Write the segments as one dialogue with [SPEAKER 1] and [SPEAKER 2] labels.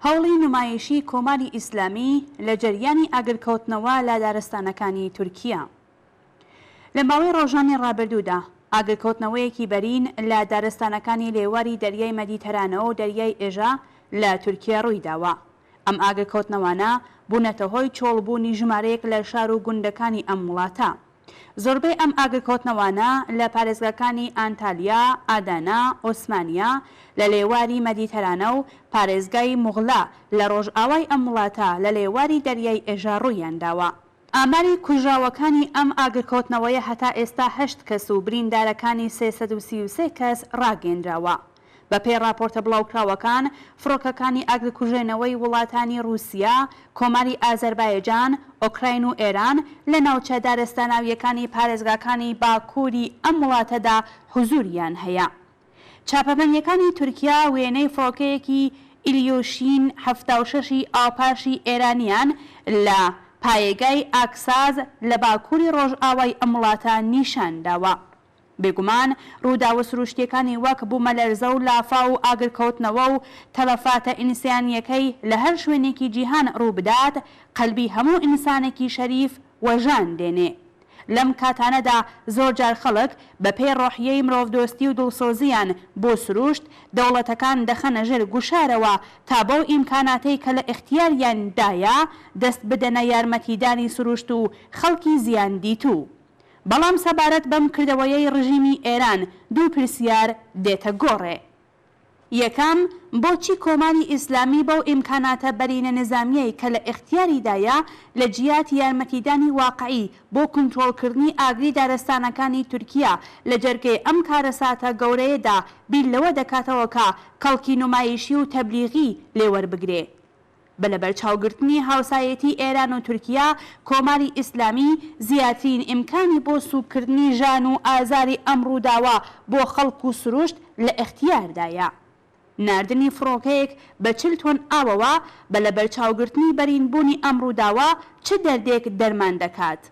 [SPEAKER 1] هەوڵی نومایشیی كۆماری ئیسلامی لە جەریانی ئاگرکەوتنەوە لە دارستانەکانی تورکیە. لە ماوەی ڕۆژانی ڕابردوودا ئاگرکەوتنەوەیەکی بەرین لە دارستانەکانی لێواری دەریای مەدیتەرانەوە و دەریای ئێژە لە تورکیا ڕوویداوە. ئەم ئاگرکەوتنەوانە بوونەتە هۆی چۆڵبوونی ژمارەیەک لە شار و گوندەکانی ئەم وڵاتە. زۆربەی ئەم ئاگرکەوتنەوانە لە پارێزگاکانی ئانتالیا، ئادانا، ئۆسمانیا لە لێواری مەدیتەرانە و پارێزگای موغڵا لە ڕۆژئاوای ئەم وڵاتە لە لێواری دەریای ئێژە ڕوویان داوە. ئاماری کوژراوەکانی ئەم ئاگرکەوتنەوەیە هەتا ئێستا 8 کەس و بریندارەکانی 333 کەس ڕاگەیەنراوە. بە پێی راپۆرتە بڵاوکراوەکان، فڕۆکەکانی ئاگرکوژێنەوەی وڵاتانی رووسیا، کۆماری ئازەربایجان، ئۆکراین و ئێران لە ناوچە دارستاناویەکانی پارێزگاکانی باکووری ئەم وڵاتەدا حوزوریان هەیە. چاپەمەنیەکانی تورکیا وێنەی فڕۆکەیەکی ئیلیۆشین 76 ئاوپاشی ئێرانیان لە پایەگای ئاکساز لە باکووری ڕۆژئاوای ئەم وڵاتە نیشان داوە. بێگومان ڕووداوە سروشتیەکانی وەک بوومەلەرزە و لافا و ئاگرکەوتنەوە و تەلەفاتە ئینسیانیەکەی لە هەر شوێنێکی جیهان ڕوو بدات، قەلبی هەموو ئینسانێکی شەریف وەژان دێنێ. لەم کاتانەدا زۆرجار خەڵک بە پێی ڕۆحیەی مرۆڤدۆستی و دڵسۆزیان بۆ سروشت دەوڵەتەکان دەخەنە ژێر گوشارەوە تا بەو ئیمکاناتەی کە لە ئیختیاریاندایە دەست بدەنە یارمەتیدانی سروشت و خەڵکی زیان دیتوو. بەڵام سەبارەت بەم کردەوەیەی ڕژیمی ئێران دوو پرسیار دێتە گۆڕێ. یەکەم، بۆچی کۆماری ئیسلامی بەو ئیمکاناتە بەرینە نظامیەی کە لە ئیختیاریدایە لە جیات یارمەتیدانی واقعی بۆ کنترۆڵکردنی ئاگری دارستانەکانی تورکیا لە جەرگەی ئەم کارەساتە گەورەیەدا بیر لەوە دەکاتەوە کە کەڵکی نومایشی و تەبلیغی لێوەربگرێ. بە لەبەرچاوگرتنی هاوسایەتی ئێران و تورکیا، کۆماری ئیسلامی زیاترین ئیمکانی بۆ سوکردنی ژان و ئازاری ئەم ڕووداوە بۆ خەڵک و سروشت لە ئیختیاردایە. ناردنی فڕۆکەیەک بە 40 تۆن ئاوەوە بە لەبەرچاوگرتنی بەرینبوونی ئەم ڕووداوە چ دەردێک دەرمان دەکات؟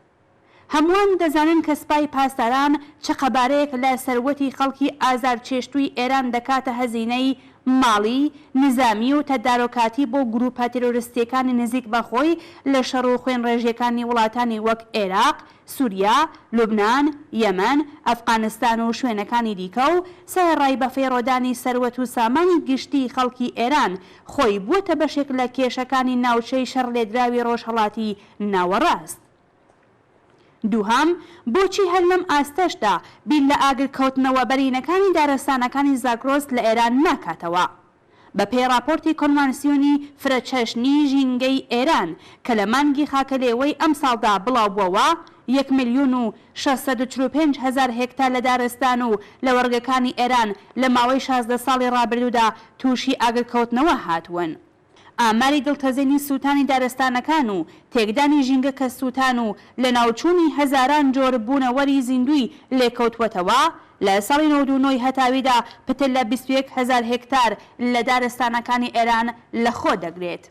[SPEAKER 1] هەمووان دەزانن کە سپای پاسداران چ قەبارەیەک لە سەروەتی خەڵکی ئازار چێشتووی ئێران دەکاتە هەزینەی ماڵی، نظامی و تەدارۆکاتی بۆ گروپە تێرۆریستیەکانی نزیک بەخۆی لە شەڕ و خوێن ڕێژیەکانی وڵاتانی وەک عێراق، سووریا، لوبنان، یەمەن، ئەفغانستان و شوێنەکانی دیکە و سەرڕای بە فێڕۆدانی سەروەت و سامانی گشتی خەڵکی ئێران خۆی بووەتە بەشێک لە کێشەکانی ناوچەی شەڕ لێدراوی ڕۆژهەڵاتی ناوەڕاست. دووهەم، بۆچی هەر لەم ئاستەشدا بیر لە ئاگرکەوتنەوە بەرینەکانی دارستانەکانی زاگرۆس لە ئێران ناکاتەوە؟ بە پێی راپۆرتی کۆنڤانسیۆنی فرەچەشنی ژینگەی ئێران کە لە مانگی خاکەلێوەی ئەم ساڵدا بڵاوبووەوە، 1,645,000 هێکتار لە دارستان و لە وەرگەکانی ئێران لە ماوەی 16 ساڵی ڕابردوودا تووشی ئاگرکەوتنەوە هاتوون. ئاماری دڵتەزێنی سووتانی دارستانەکان و تێکدانی ژینگە کە سووتان و لە ناوچوونی هەزاران جۆر بوونەوەری زیندوی لێکەوتوەتەوە لە ساڵی 99 هەتاویدا پتر لە 21,000 هێکتار لە دارستانەکانی ئێران لەخۆ دەگرێت.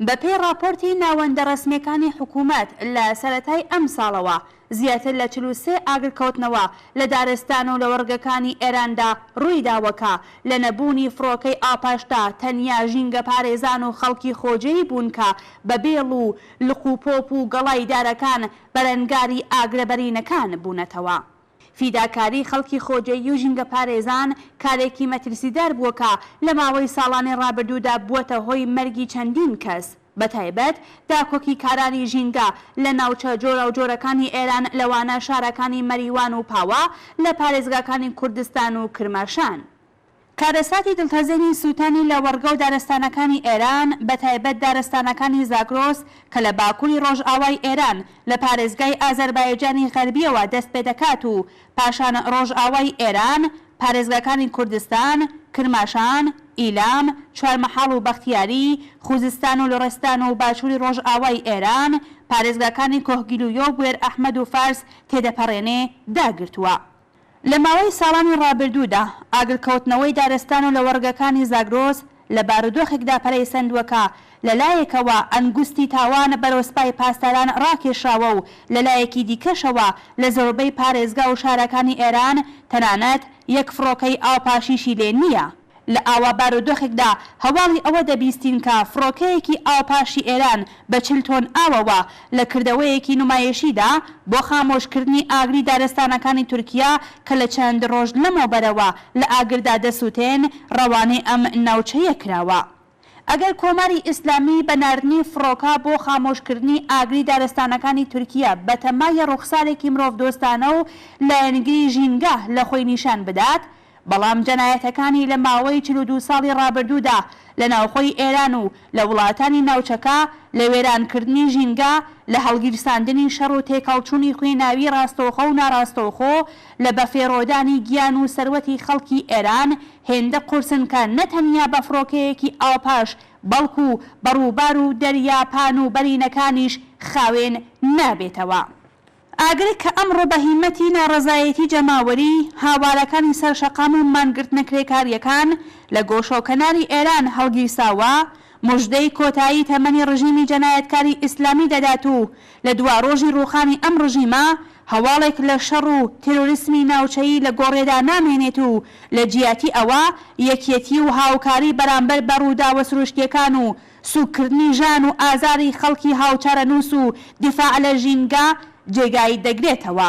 [SPEAKER 1] بە پێی راپۆرتی ناوەندە ڕسمیەکانی حکوومەت لە سەرەتای ئەم ساڵەوە زیاتر لە 43 ئاگرکەوتنەوە لە دارستان و لە وەرگەکانی ئێراندا ڕوویداوەکە لە نەبوونی فڕۆکەی ئاپاشدا تەنیا ژینگە پارێزان و خەڵکی خۆجێی بوون کە بە بێڵ و لقوپۆپ و گەڵای دارەکان بەرەنگاری ئاگرەبەرینەکان بوونەتەوە. فیداکاری خەڵکی خۆجێی و ژینگە پارێزان کارێکی مەترسیدار بووەکە لە ماوەی ساڵانی ڕابردوودا بووەتە هۆی مەرگی چەندین کەس، بەتایبەت داکۆکی کارانی ژینگە لە ناوچە جۆرە و جۆرەکانی ئێران لەوانە شارەکانی مەریوان و پاوە لە پارێزگاکانی کوردستان و کرماشان. کارەساتی دڵتەزێنی سووتانی لە وەرگە و دارستانەکانی ئێران بەتایبەت دارستانەکانی زاگرۆس کە لە باکووری ڕۆژئاوای ئێران لە پارێزگای ئازەربایجانی غەربیەوە دەست پێ دەکات و پاشان ڕۆژئاوای ئێران، پارێزگاکانی کوردستان، کرماشان، ئیلام، چوارمەحاڵ و بەختیاری، خوزستان و لۆڕستان و باشووری ڕۆژئاوای ئێران، پارێزگاکانی کۆهگیلویۆ و بوێر ئەحمەد و فارس تێدەپەڕێنێ داگرتووە. لە ماوەی ساڵانی ڕابردوودا ئاگرکەوتنەوەی دارستان و لە وەرگەکانی زاگرۆس لە بارودۆخێکدا پەرەیسەندووەکە لەلایەکەوە ئەنگوستی تاوان بەرەو سپای پاسداران ڕاکێشاوە و لەلایەکی دیکەشەوە لە زۆربەی پارێزگا و شارەکانی ئێران تەنانەت یەک فڕۆکەی ئاوپاشیشی لێ نییە. لە ئاوا بارودۆخێکدا هەواڵی ئەوە دەبیستین کە فڕۆکەیەکی ئاوپاشی ئێران بە 40 تۆن ئاوەوە لە کردەوەیەکی نومایشیدا بۆ خامۆشکردنی ئاگری دارستانەکانی تورکیا کە لە چەند ڕۆژ لەمەوبەرەوە لە ئاگردا دەسووتێن ڕەوانەی ئەم ناوچەیە کراوە. ئەگەر کۆماری ئیسلامی بە ناردنی فڕۆکە بۆ خامۆشکردنی ئاگری دارستانەکانی تورکیا بە تەمایە ڕوخسارێکی مرۆڤ دۆستانە و لایەنگری ژینگە لە خۆی نیشان بدات، بەڵام جەنایەتەکانی لە ماوەی 42 ساڵی ڕابردوودا لە ناوخۆی ئێران و لە وڵاتانی ناوچەکە لە وێرانکردنی ژینگە، لە هەڵگیرساندنی شەڕ و تێکەڵچوونی خوێناوی ڕاستەوخۆ و ناڕاستەوخۆ، لە بەفێڕۆدانی گیان و سەروەتی خەڵکی ئێران هێندە قورسن کە نەتەنیا بە فڕۆکەیەکی ئاوپاش بەڵکو بەڕووبار و دەریاپان و بەرینەکانیش خاوێن نابێتەوە. ئاگركه ئەمڕۆ بەهیمەتی ناڕەزایەتی جەماوەری هاوارەکانی سەرشەقام و مانگرتنە کرێکاریەکان لە گۆشەکەناری ئێران هەڵگیرساوە، موژدەی کۆتایی تەمەنی ڕژیمی جەنایەتکاری ئیسلامی دەدات و لە دوا ڕۆژی ڕووخانی ئەم ڕژیمە هەواڵێک لە شەڕ و تێرۆریسمی ناوچەیی لە گۆڕێدا نامێنێت و لە جیاتی ئەوە یەکێتی و هاوکاری بەرامبەر بەڕووداوە سروشتیەکان و سوکردنی ژان و ئازاری خەڵکی هاوچارە نووس و دیفاع لە ژینگە جێگای دەگرێتەوە.